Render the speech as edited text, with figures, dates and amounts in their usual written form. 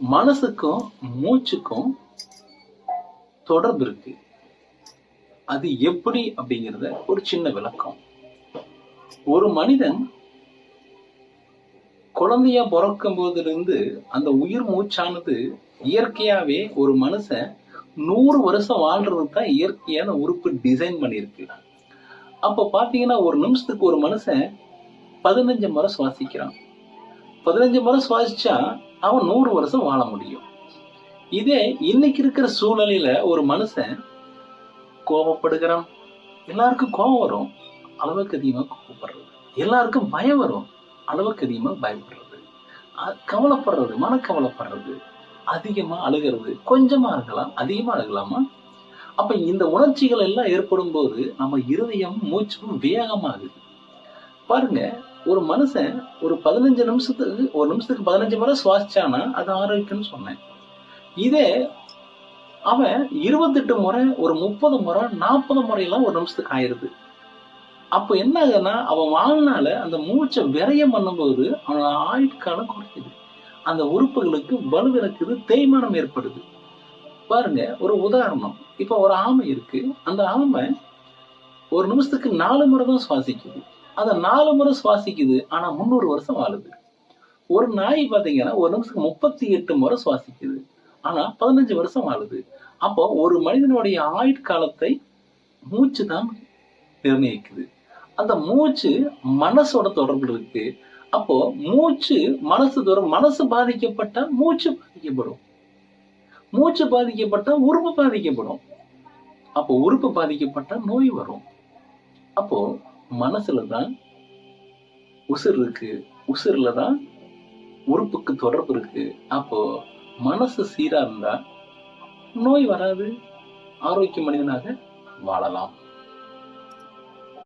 மனசுக்கும் மூச்சுக்கும் தொடர்பு இருக்கு. அது எப்படி அப்படிங்கிறத ஒரு சின்ன விளக்கம். ஒரு மனிதன் குழந்தையா பிறக்கும் போதிலிருந்து அந்த உயிர் மூச்சானது இயற்கையாவே ஒரு மனுஷன் 100 வருஷம் வாழ்றதுக்கு தான் இயற்கையான உறுப்பு டிசைன் பண்ணிருக்கு. அப்ப பாத்தீங்கன்னா ஒரு நிமிஷத்துக்கு ஒரு மனுஷன் 15 முறை சுவாசிக்கிறான். 15 முறை சுவாசிச்சா அவன் 100 வருஷம் வாழ முடியும். இதே இன்னைக்கு இருக்கிற சூழ்நிலையில ஒரு மனுஷன் கோபப்படுகிறான். எல்லாருக்கும் கோபம் வரும், அளவுக்கு அதிகமா கோபப்படுறது. எல்லாருக்கும் பயம் வரும், அளவுக்கு அதிகமா பயப்படுறது. கவலைப்படுறது, மனக்கவலைப்படுறது, அதிகமா அழுகிறது. கொஞ்சமா அழுகலாம், அதிகமா அழுகலாமா? அப்ப இந்த உணர்ச்சிகள் எல்லாம் ஏற்படும் போது நம்ம இருதயம் மூச்சும் வேகமாகுது. பாருங்க, ஒரு மனுஷன் ஒரு 15 நிமிஷத்துக்கு ஒரு நிமிஷத்துக்கு 15 முறை சுவாசிச்சானா அது ஆரோக்கியம்னு சொன்னேன். இதே அவன் 28 முறை, ஒரு 30 முறை, 40 முறையெல்லாம் ஒரு நிமிஷத்துக்கு ஆயிருது. அப்ப என்ன ஆகுதுன்னா அவன் வாழ்நாள அந்த மூச்சை விரயம் பண்ணும்போது அவனோட ஆயுட்காலம் குறையுது. அந்த உறுப்புகளுக்கு வலுவிழக்குது, தேய்மானம் ஏற்படுது. பாருங்க, ஒரு உதாரணம். இப்ப ஒரு ஆமை இருக்கு. அந்த ஆமை ஒரு நிமிஷத்துக்கு 4 முறை தான் சுவாசிக்குது. அத 4 முறை சுவாசிக்குது, ஆனா 300 வருஷம் வாழுது. ஒரு நாய் பாத்தீங்கன்னா ஒரு நிமிஷத்துக்கு 38 முறை சுவாசிக்குது, ஆனா 15 வருஷம் வாழுது. அப்போ ஒரு மனிதனுடைய ஆயுட்காலத்தை மூச்சு தான் நிர்ணயிக்குது. அந்த மூச்சு மனசோட தொடர்பு இருக்கு. அப்போ மூச்சு மனசு பாதிக்கப்பட்டா மூச்சு பாதிக்கப்படும். மூச்சு பாதிக்கப்பட்டா உறுப்பு பாதிக்கப்படும். அப்போ உறுப்பு பாதிக்கப்பட்டா நோய் வரும். அப்போ மனசுலதான் உசிர் இருக்கு, உசிர்லதான் உறுப்புக்கு தொடர்பு இருக்கு. அப்போ மனசு சீரா இருந்தா நோய் வராது, ஆரோக்கிய மனிதனாக வாழலாம்.